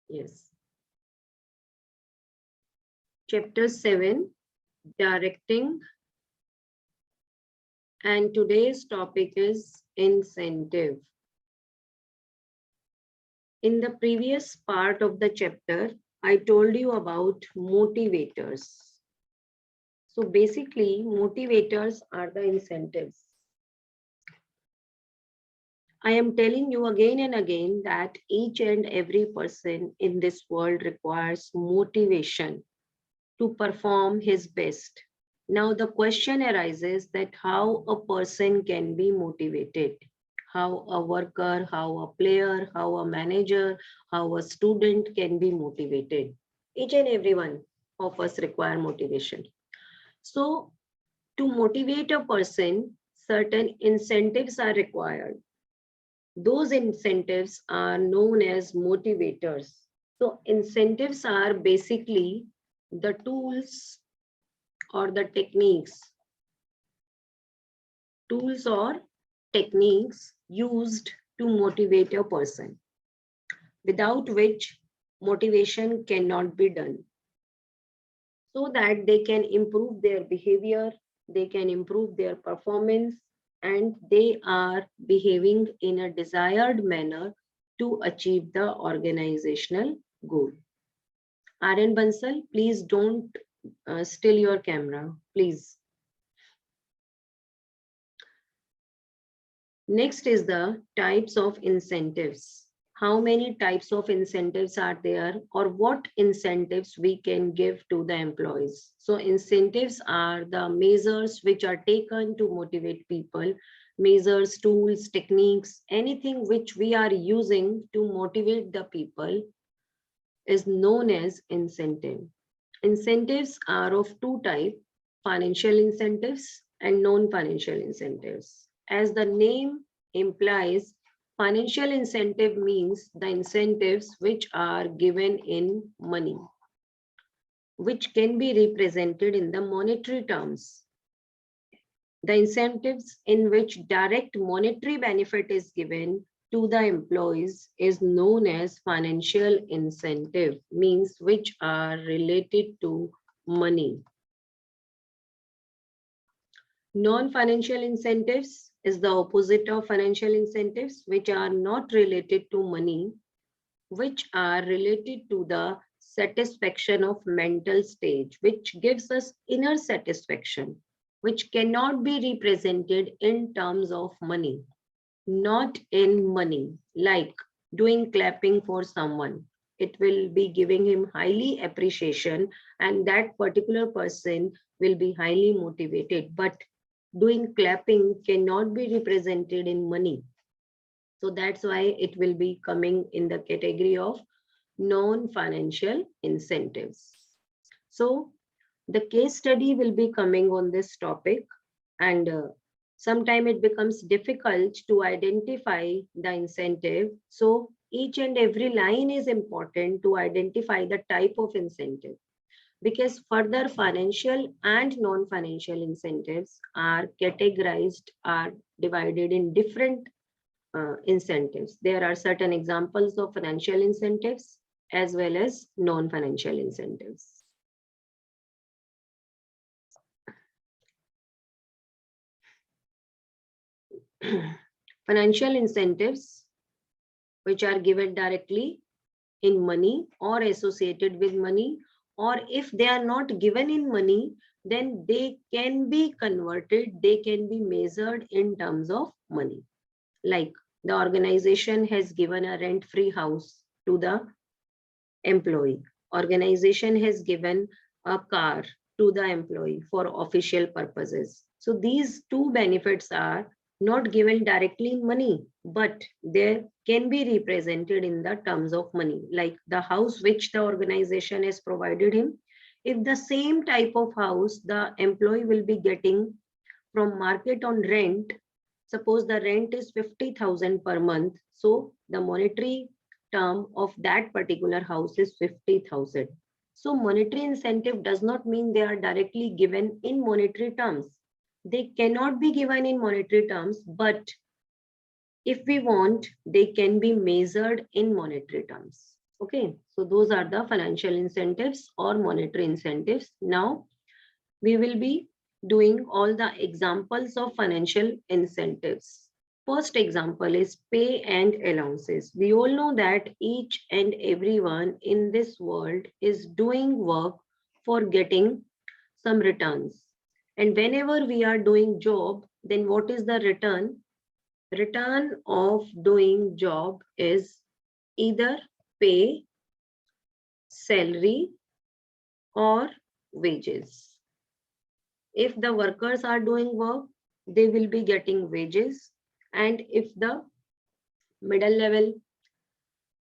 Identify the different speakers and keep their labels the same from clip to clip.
Speaker 1: Yes. Chapter 7, Directing, and today's topic is incentive. In the previous part of the chapter, I told you about motivators. So basically, motivators are the incentives. I am telling you again and again that each and every person in this world requires motivation to perform his best. Now the question arises that how a person can be motivated, how a worker, how a player, how a manager, how a student can be motivated. Each and every one of us require motivation. So to motivate a person, certain incentives are required. Those incentives are known as motivators. So incentives are basically the tools or the techniques or techniques used to motivate a person, without which motivation cannot be done, so that they can improve their behavior, they can improve their performance, and they are behaving in a desired manner to achieve the organizational goal. RN Bansal, please don't still your camera, please. Next is the types of incentives. How many types of incentives are there, or what incentives we can give to the employees? So incentives are the measures which are taken to motivate people, measures, tools, techniques, anything which we are using to motivate the people is known as incentive. Incentives are of two types, financial incentives and non-financial incentives. As the name implies, financial incentive means the incentives which are given in money, which can be represented in the monetary terms. The incentives in which direct monetary benefit is given to the employees is known as financial incentive, means which are related to money. Non-financial incentives is the opposite of financial incentives, which are not related to money, which are related to the satisfaction of mental stage, which gives us inner satisfaction, which cannot be represented in terms of money. Not in money, like doing clapping for someone. It will be giving him highly appreciation, and that particular person will be highly motivated. But doing clapping cannot be represented in money. So that's why it will be coming in the category of non-financial incentives. So the case study will be coming on this topic, and sometimes it becomes difficult to identify the incentive. So each and every line is important to identify the type of incentive, because further financial and non-financial incentives are categorized, are divided in different incentives. There are certain examples of financial incentives as well as non-financial incentives. Financial incentives, which are given directly in money or associated with money, or if they are not given in money, then they can be converted, they can be measured in terms of money. Like the organization has given a rent-free house to the employee. Organization has given a car to the employee for official purposes. So these two benefits are not given directly in money, but they can be represented in the terms of money, like the house which the organization has provided him. If the same type of house the employee will be getting from market on rent, suppose the rent is 50,000 per month, so the monetary term of that particular house is 50,000. So monetary incentive does not mean they are directly given in monetary terms. They cannot be given in monetary terms, but if we want, they can be measured in monetary terms. Okay, so those are the financial incentives or monetary incentives. Now we will be doing all the examples of financial incentives. First example is pay and allowances. We all know that each and everyone in this world is doing work for getting some returns. And whenever we are doing job, then what is the return? Return of doing job is either pay, salary, or wages. If the workers are doing work, they will be getting wages. And if the middle level,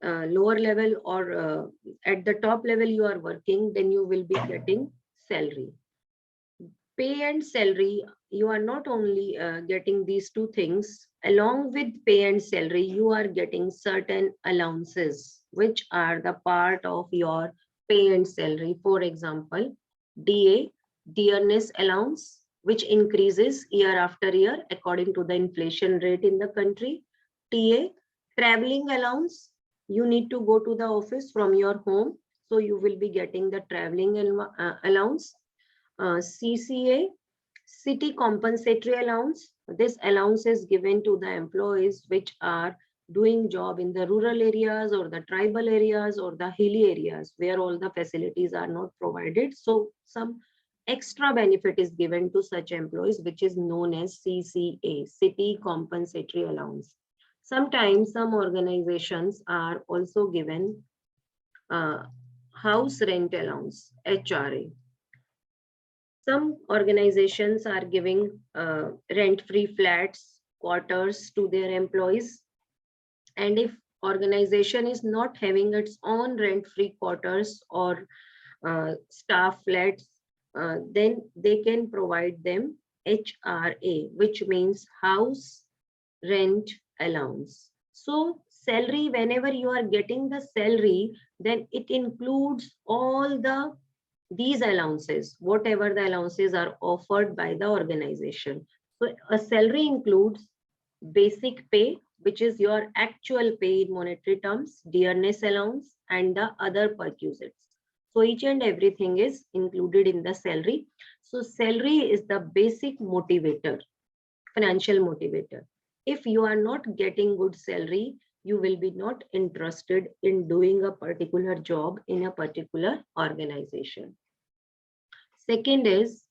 Speaker 1: lower level, or at the top level you are working, then you will be getting salary. Pay and salary, you are not only getting these two things. Along with pay and salary, you are getting certain allowances, which are the part of your pay and salary. For example, DA, dearness allowance, which increases year after year according to the inflation rate in the country. TA, traveling allowance, you need to go to the office from your home, so you will be getting the traveling allowance. CCA, city compensatory allowance. This allowance is given to the employees which are doing job in the rural areas or the tribal areas or the hilly areas where all the facilities are not provided. So some extra benefit is given to such employees, which is known as CCA, city compensatory allowance. Sometimes some organizations are also given house rent allowance, HRA. Some organizations are giving rent-free flats, quarters to their employees. And if organization is not having its own rent-free quarters or staff flats, then they can provide them HRA, which means house rent allowance. So salary, whenever you are getting the salary, then it includes all these allowances, whatever the allowances are offered by the organization. So a salary includes basic pay, which is your actual pay in monetary terms, dearness allowance, and the other perquisites. So each and everything is included in the salary. So salary is the basic motivator, financial motivator. If you are not getting good salary, you will be not interested in doing a particular job in a particular organization. Second is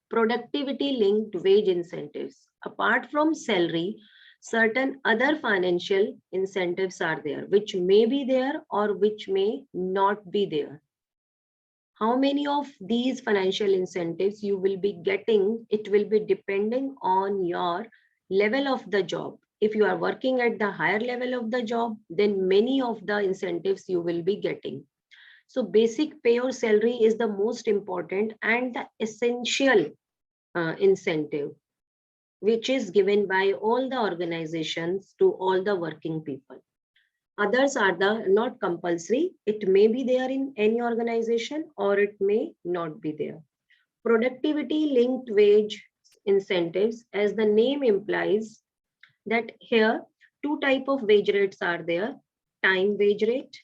Speaker 1: productivity linked wage incentives. Apart from salary, certain other financial incentives are there, which may be there or which may not be there. How many of these financial incentives you will be getting, it will be depending on your level of the job. If you are working at the higher level of the job, then many of the incentives you will be getting. So basic pay or salary is the most important and the essential incentive, which is given by all the organizations to all the working people. Others are the not compulsory. It may be there in any organization or it may not be there. Productivity linked wage incentives, as the name implies, that here two type of wage rates are there: time wage rate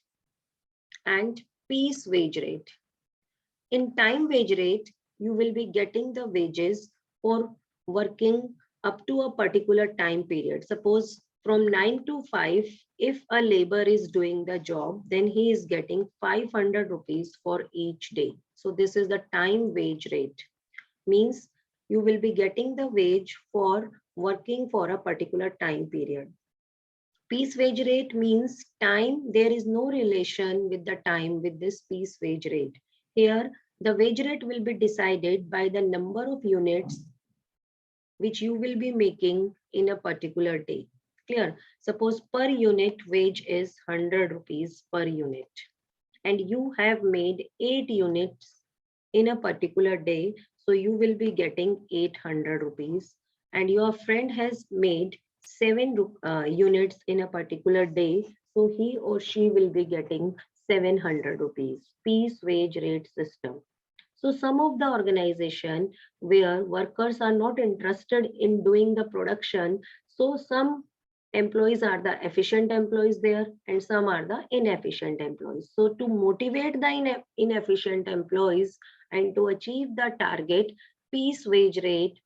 Speaker 1: and piece wage rate. In time wage rate, you will be getting the wages for working up to a particular time period. Suppose from 9 to 5, if a labor is doing the job, then he is getting 500 rupees for each day. So this is the time wage rate. Means you will be getting the wage for working for a particular time period. Piece wage rate means time, there is no relation with the time with this piece wage rate. Here, the wage rate will be decided by the number of units which you will be making in a particular day. Clear? Suppose per unit wage is 100 rupees per unit and you have made 8 units in a particular day. So you will be getting 800 rupees and your friend has made 7 units in a particular day. So he or she will be getting 700 rupees. Piece wage rate system. So some of the organization where workers are not interested in doing the production, so some employees are the efficient employees there and some are the inefficient employees. So to motivate the inefficient employees and to achieve the target, piece wage rate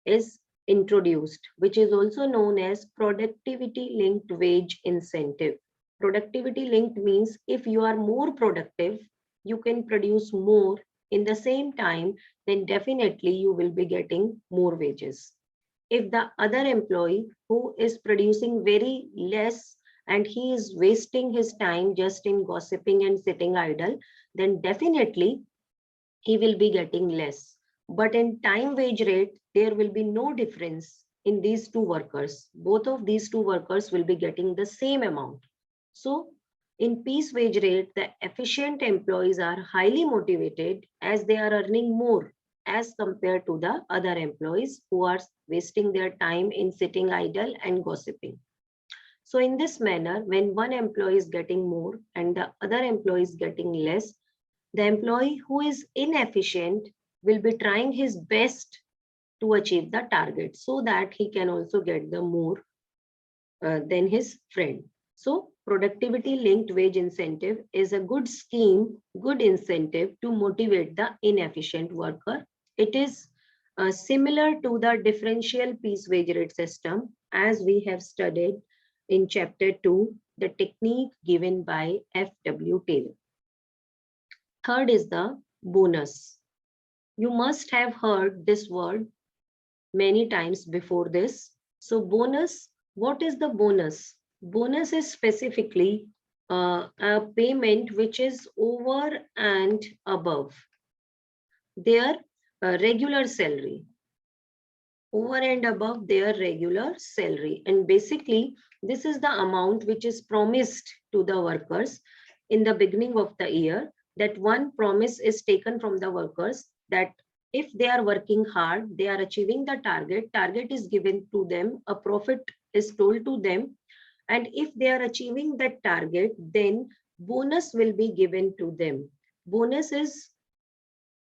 Speaker 1: is introduced, which is also known as productivity linked wage incentive. Productivity linked means if you are more productive, you can produce more in the same time, then definitely you will be getting more wages. If the other employee who is producing very less and he is wasting his time just in gossiping and sitting idle, then definitely he will be getting less. But in time wage rate, there will be no difference in these two workers. Both of these two workers will be getting the same amount. So in piece wage rate, the efficient employees are highly motivated as they are earning more as compared to the other employees who are wasting their time in sitting idle and gossiping. So in this manner, when one employee is getting more and the other employee is getting less, the employee who is inefficient will be trying his best to achieve the target so that he can also get the more than his friend. So productivity linked wage incentive is a good scheme, good incentive to motivate the inefficient worker. It is similar to the differential piece wage rate system as we have studied in chapter 2, the technique given by F.W. Taylor. Third is the bonus. You must have heard this word many times before this. So bonus, what is the bonus? Bonus is specifically a payment which is over and above their regular salary. Over and above their regular salary. And basically, this is the amount which is promised to the workers in the beginning of the year. That one promise is taken from the workers that if they are working hard, they are achieving the target is given to them, a profit is told to them. And if they are achieving that target, then bonus will be given to them. Bonus is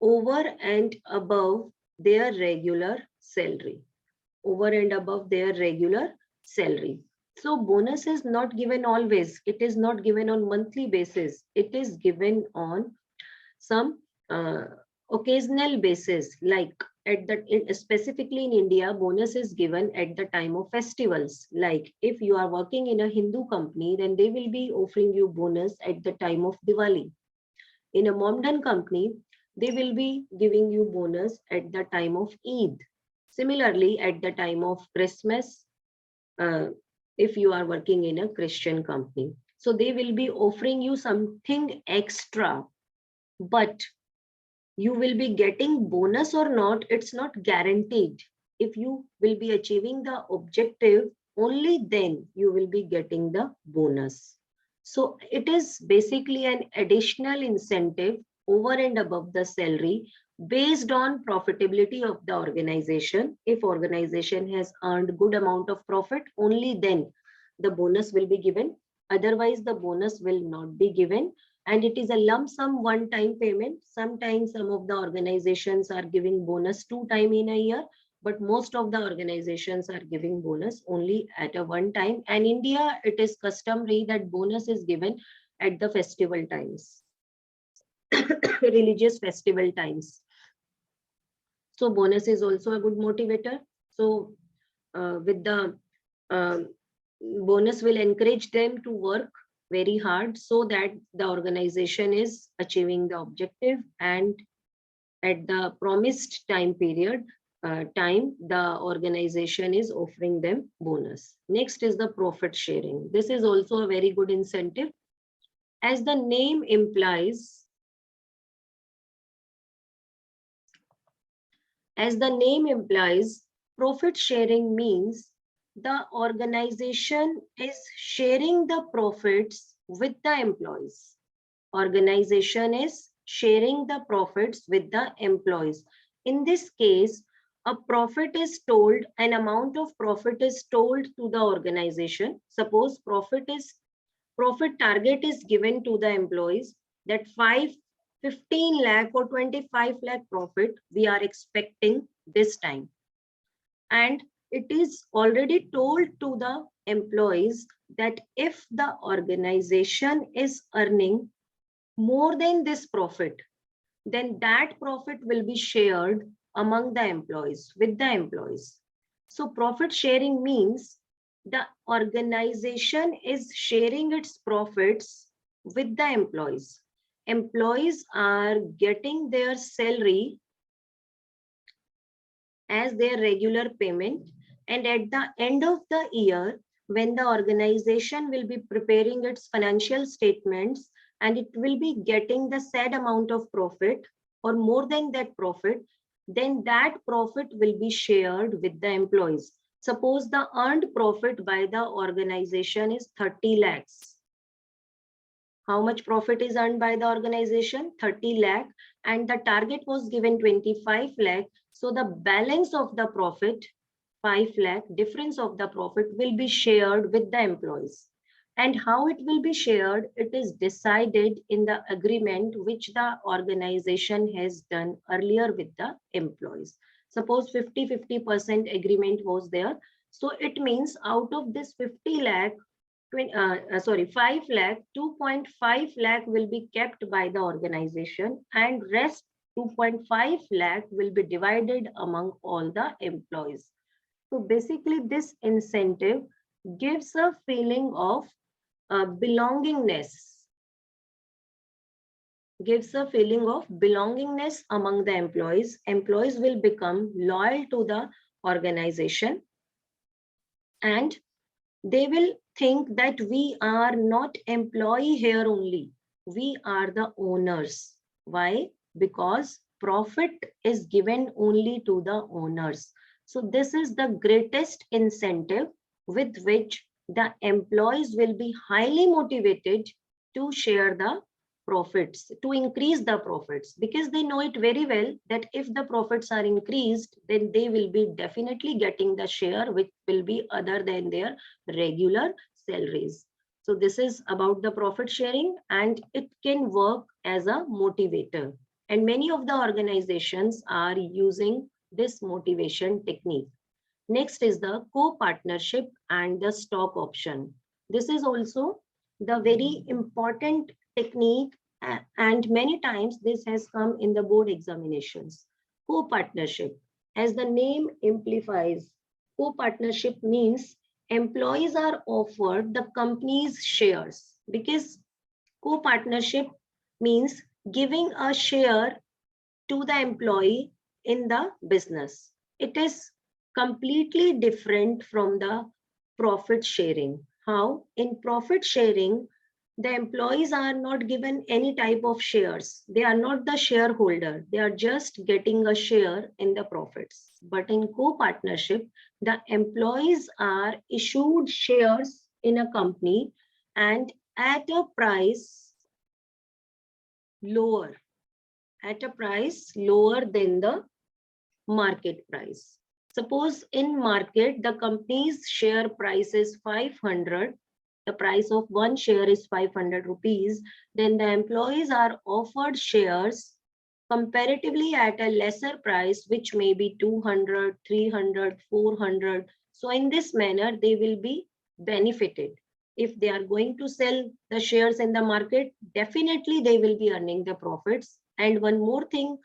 Speaker 1: over and above their regular salary. Over and above their regular salary. So bonus is not given always. It is not given on monthly basis. It is given on some occasional basis, like specifically in India, bonus is given at the time of festivals. Like if you are working in a Hindu company, then they will be offering you bonus at the time of Diwali. In a Momdan company, they will be giving you bonus at the time of Eid. Similarly, at the time of Christmas, if you are working in a Christian company. So they will be offering you something extra, but you will be getting bonus or not, it's not guaranteed. If you will be achieving the objective, only then you will be getting the bonus. So it is basically an additional incentive over and above the salary based on profitability of the organization. If organization has earned good amount of profit, only then the bonus will be given. Otherwise, the bonus will not be given. And it is a lump sum one-time payment. Sometimes some of the organizations are giving bonus 2 times in a year, but most of the organizations are giving bonus only at a one time. And in India, it is customary that bonus is given at the festival times, religious festival times. So bonus is also a good motivator. So with the bonus will encourage them to work very hard so that the organization is achieving the objective, and at the promised time period, the organization is offering them bonus. Next is the profit sharing. This is also a very good incentive. As the name implies, profit sharing means the organization is sharing the profits with the employees. Organization is sharing the profits with the employees. In this case, a profit is told, an amount of profit is told to the organization. Suppose profit target is given to the employees that 15 lakh or 25 lakh profit we are expecting this time. And it is already told to the employees that if the organization is earning more than this profit, then that profit will be shared among the employees, with the employees. So profit sharing means the organization is sharing its profits with the employees. Employees are getting their salary as their regular payment, and at the end of the year, when the organization will be preparing its financial statements and it will be getting the said amount of profit or more than that profit, then that profit will be shared with the employees. Suppose the earned profit by the organization is 30 lakhs. How much profit is earned by the organization? 30 lakh, and the target was given 25 lakh. So the balance of the profit, 5 lakh, difference of the profit will be shared with the employees. And how it will be shared, it is decided in the agreement which the organization has done earlier with the employees. Suppose 50-50% agreement was there. So it means out of this 50 lakh, 5 lakh, 2.5 lakh will be kept by the organization, and rest 2.5 lakh will be divided among all the employees. So basically this incentive gives a feeling of belongingness, among the employees. Employees will become loyal to the organization, and they will think that we are not employee here only, we are the owners. Why? Because profit is given only to the owners. So this is the greatest incentive with which the employees will be highly motivated to share the profits, to increase the profits, because they know it very well that if the profits are increased, then they will be definitely getting the share which will be other than their regular salaries. So this is about the profit sharing, and it can work as a motivator. And many of the organizations are using this motivation technique. Next is the co-partnership and the stock option. This is also the very important technique, and many times this has come in the board examinations. Co-partnership, as the name implies, co-partnership means employees are offered the company's shares, because co-partnership means giving a share to the employee in the business. It is completely different from the profit sharing. How? In profit sharing, the employees are not given any type of shares. They are not the shareholder. They are just getting a share in the profits. But in co-partnership, the employees are issued shares in a company and at a price lower than the market price. Suppose in market, the company's share price is 500. The price of one share is 500 rupees. Then the employees are offered shares comparatively at a lesser price, which may be 200, 300, 400. So in this manner, they will be benefited. If they are going to sell the shares in the market, definitely they will be earning the profits. And one more thing,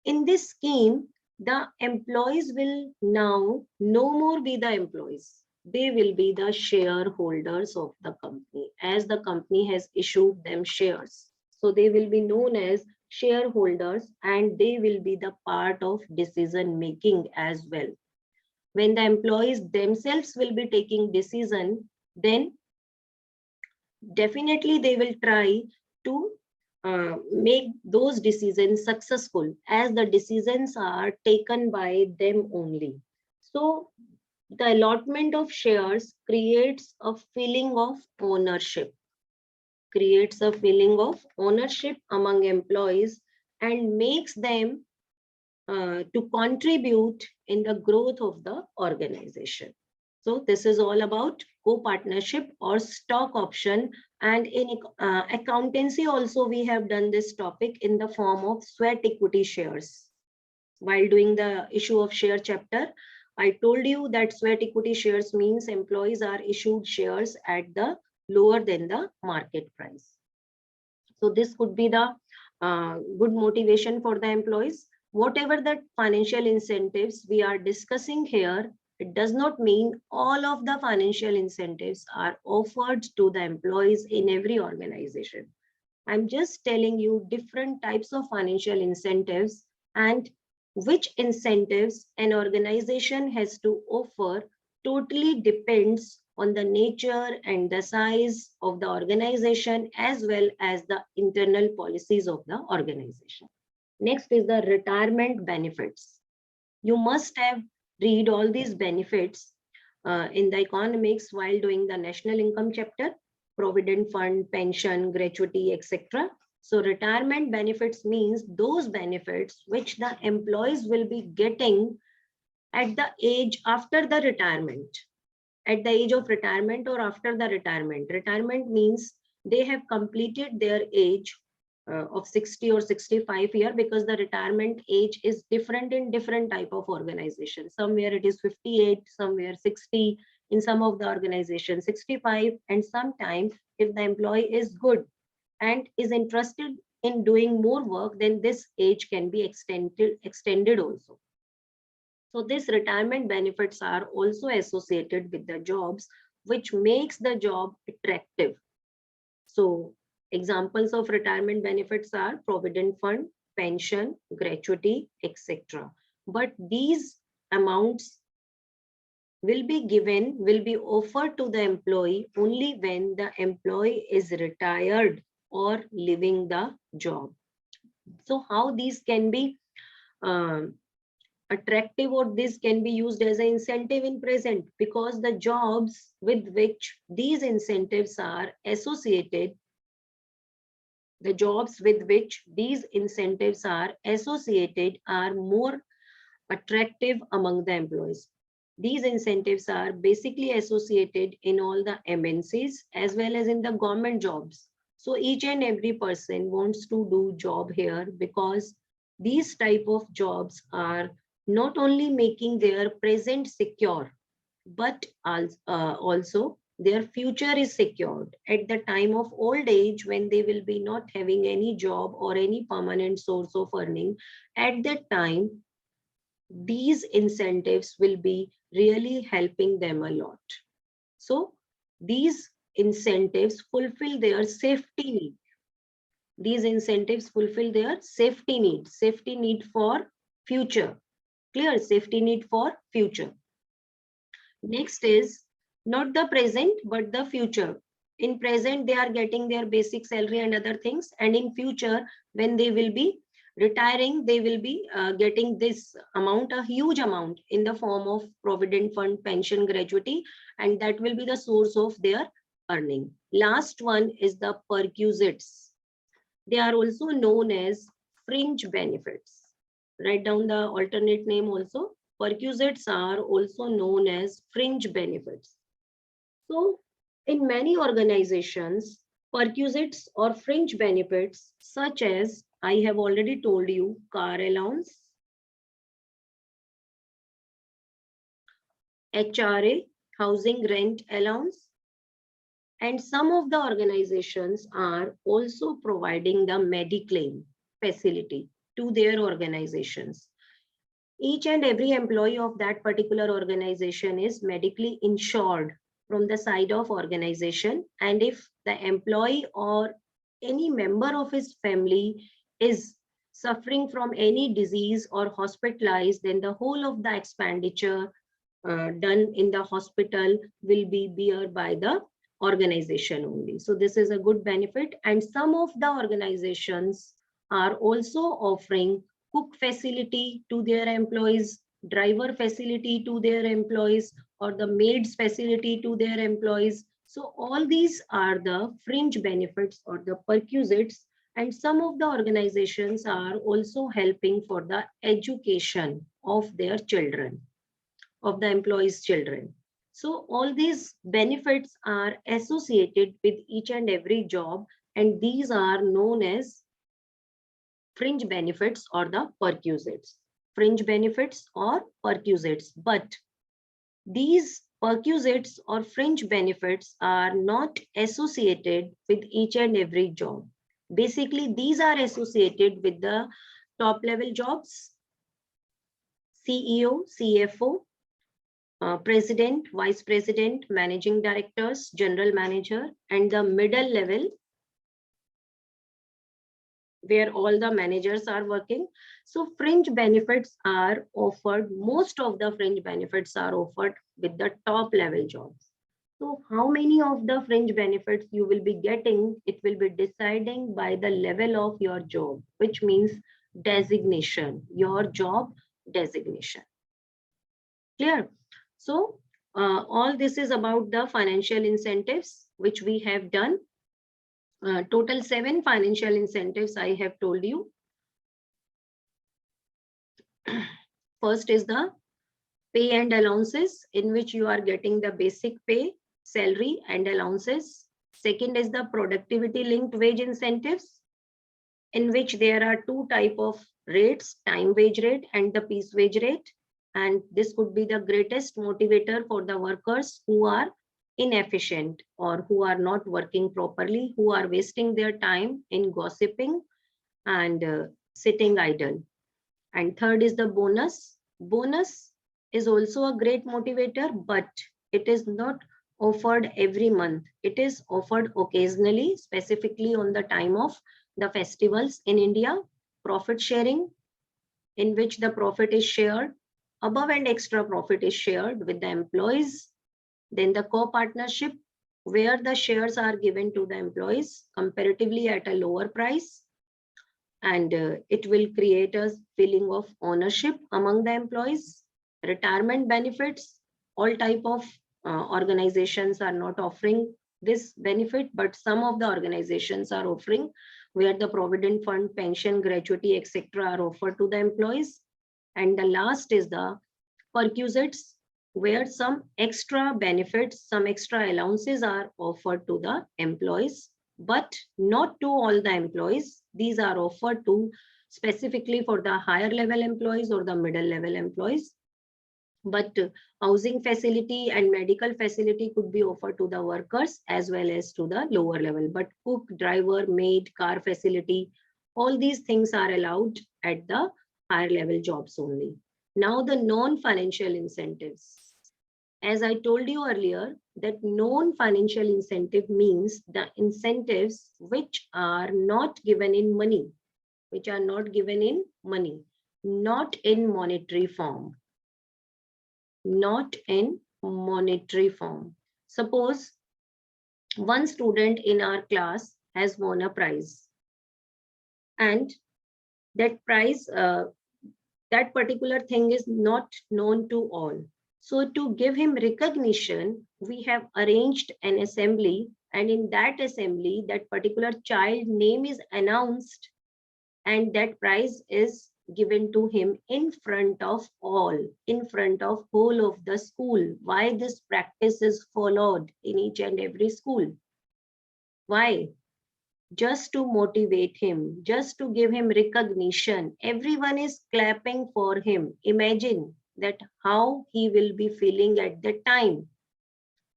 Speaker 1: in this scheme, the employees will now no more be the employees. They will be the shareholders of the company, as the company has issued them shares. So they will be known as shareholders, and they will be the part of decision making as well. When the employees themselves will be taking decision, then definitely they will try to make those decisions successful, as the decisions are taken by them only. So the allotment of shares creates a feeling of ownership, among employees, and makes them to contribute in the growth of the organization. So this is all about co-partnership or stock option. And in accountancy also, we have done this topic in the form of sweat equity shares. While doing the issue of share chapter, I told you that sweat equity shares means employees are issued shares at the lower than the market price. So this could be the good motivation for the employees. Whatever the financial incentives we are discussing here, it does not mean all of the financial incentives are offered to the employees in every organization. I'm just telling you different types of financial incentives, and which incentives an organization has to offer totally depends on the nature and the size of the organization as well as the internal policies of the organization. Next is the retirement benefits. You must have read all these benefits in the economics while doing the national income chapter, provident fund, pension, gratuity, etc. So retirement benefits means those benefits which the employees will be getting at the age after the retirement, at the age of retirement or after the retirement. Retirement means they have completed their age of 60 or 65 year, because the retirement age is different in different type of organization. Somewhere it is 58, somewhere 60, in some of the organizations 65, and sometimes if the employee is good and is interested in doing more work, then this age can be extended also. So these retirement benefits are also associated with the jobs, which makes the job attractive. So examples of retirement benefits are provident fund, pension, gratuity, etc. But these amounts will be offered to the employee only when the employee is retired or leaving the job. So how these can be attractive, or this can be used as an incentive in present, because the jobs with which these incentives are associated, the jobs with which these incentives are associated are more attractive among the employees. These incentives are basically associated in all the MNCs as well as in the government jobs. So each and every person wants to do job here, because these type of jobs are not only making their present secure, but also their future is secured at the time of old age, when they will be not having any job or any permanent source of earning. At that time, these incentives will be really helping them a lot. So these incentives fulfill their safety need. These incentives fulfill their safety need for future. Clear? Safety need for future. Next is not the present, but the future. In present, they are getting their basic salary and other things. And in future, when they will be retiring, they will be getting this amount, a huge amount, in the form of provident fund, pension, gratuity, and that will be the source of their earning. Last one is the perquisites. They are also known as fringe benefits. Write down the alternate name also. Perquisites are also known as fringe benefits. So in many organizations, perquisites or fringe benefits, such as I have already told you, car allowance, HRA, housing rent allowance, and some of the organizations are also providing the Mediclaim facility to their organizations. Each and every employee of that particular organization is medically insured from the side of organization, and if the employee or any member of his family is suffering from any disease or hospitalized, then the whole of the expenditure done in the hospital will be borne by the organization only. So this is a good benefit, and some of the organizations are also offering cook facility to their employees, driver facility to their employees, or the maids facility to their employees. So all these are the fringe benefits or the perquisites, and some of the organizations are also helping for the education of their children, of the employees' children. So all these benefits are associated with each and every job, and these are known as fringe benefits or the perquisites. Fringe benefits or perquisites. But These perquisites or fringe benefits are not associated with each and every job. Basically, these are associated with the top level jobs, CEO, CFO, president, vice president, managing directors, general manager, and the middle level where all the managers are working. So fringe benefits are offered, most of the fringe benefits are offered with the top level jobs. So how many of the fringe benefits you will be getting, it will be deciding by the level of your job, which means designation, your job designation. Clear? So all this is about the financial incentives, which we have done. Total 7 financial incentives I have told you. First is the pay and allowances, in which you are getting the basic pay, salary and allowances. Second is the productivity linked wage incentives, in which there are 2 type of rates, time wage rate and the piece wage rate. And this could be the greatest motivator for the workers who are inefficient or who are not working properly, who are wasting their time in gossiping and sitting idle. And third is the bonus. Bonus is also a great motivator, but it is not offered every month. It is offered occasionally, specifically on the time of the festivals in India. Profit sharing, in which the profit is shared, above and extra profit is shared with the employees. Then the co-partnership, where the shares are given to the employees comparatively at a lower price, and it will create a feeling of ownership among the employees. Retirement benefits, all type of organizations are not offering this benefit, but some of the organizations are offering, where the provident fund, pension, gratuity, etc. are offered to the employees. And the last is the perquisites, where some extra benefits, some extra allowances are offered to the employees, but not to all the employees. These are offered to specifically for the higher level employees or the middle level employees. But housing facility and medical facility could be offered to the workers as well as to the lower level. But cook, driver, maid, car facility, all these things are allowed at the higher level jobs only. Now the non-financial incentives. As I told you earlier, that non-financial incentive means the incentives which are not given in money, which are not given in money, not in monetary form, not in monetary form. Suppose one student in our class has won a prize, and that prize, that particular thing is not known to all. So to give him recognition, we have arranged an assembly, and in that assembly, that particular child name is announced, and that prize is given to him in front of all, in front of whole of the school. Why this practice is followed in each and every school? Why? Just to motivate him, just to give him recognition. Everyone is clapping for him. Imagine that how he will be feeling at the time,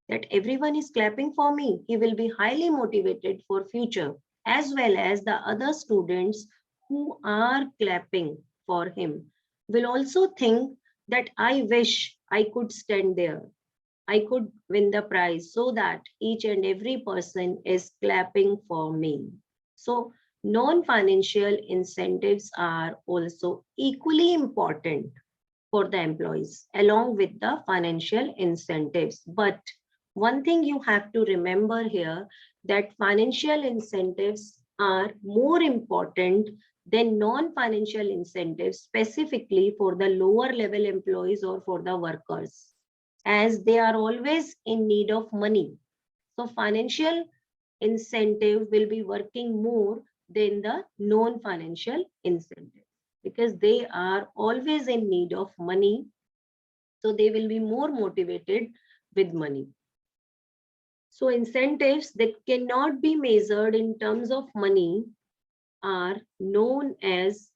Speaker 1: that everyone is clapping for me. He will be highly motivated for future, as well as the other students who are clapping for him will also think that I wish I could stand there, I could win the prize, so that each and every person is clapping for me. So non-financial incentives are also equally important for the employees along with the financial incentives. But one thing you have to remember here, that financial incentives are more important than non-financial incentives, specifically for the lower level employees or for the workers, as they are always in need of money. So financial incentive will be working more than the non-financial incentive, because they are always in need of money. So they will be more motivated with money. So incentives that cannot be measured in terms of money are known as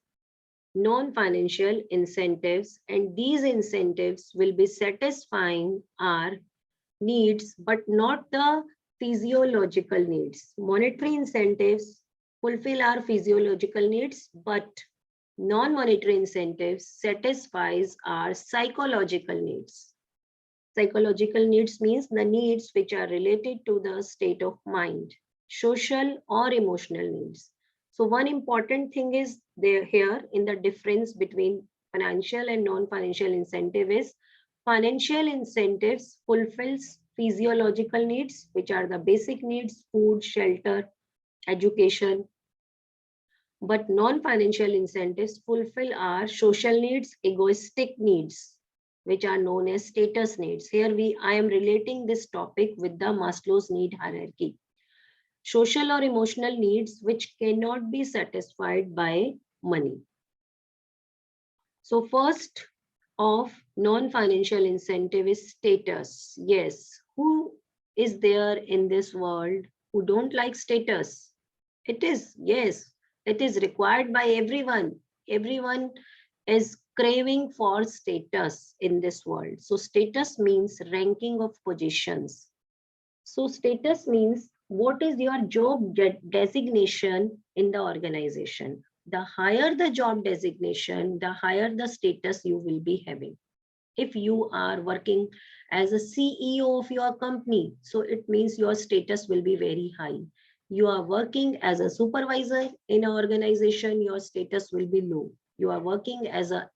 Speaker 1: non-financial incentives, and these incentives will be satisfying our needs, but not the physiological needs. Monetary incentives fulfill our physiological needs, but non-monetary incentives satisfies our psychological needs. Psychological needs means the needs which are related to the state of mind, social or emotional needs. So one important thing is there here in the difference between financial and non-financial incentive is financial incentives fulfills physiological needs, which are the basic needs, food, shelter, education. But non-financial incentives fulfill our social needs, egoistic needs, which are known as status needs. Here I am relating this topic with the Maslow's need hierarchy. Social or emotional needs which cannot be satisfied by money. So first of non-financial incentive is status. Yes, who is there in this world who don't like status? It is, yes, it is required by everyone. Everyone is craving for status in this world. So status means ranking of positions. So status means what is your job designation in the organization. The higher the job designation, the higher the status you will be having. If you are working as a CEO of your company, so it means your status will be very high. You are working as a supervisor in an organization, your status will be low. You are working as a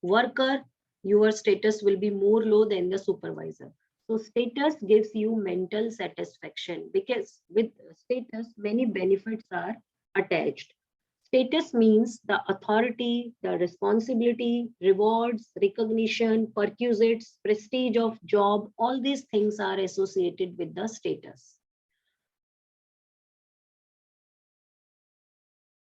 Speaker 1: worker, your status will be more low than the supervisor. So status gives you mental satisfaction because with status, many benefits are attached. Status means the authority, the responsibility, rewards, recognition, perquisites, prestige of job, all these things are associated with the status.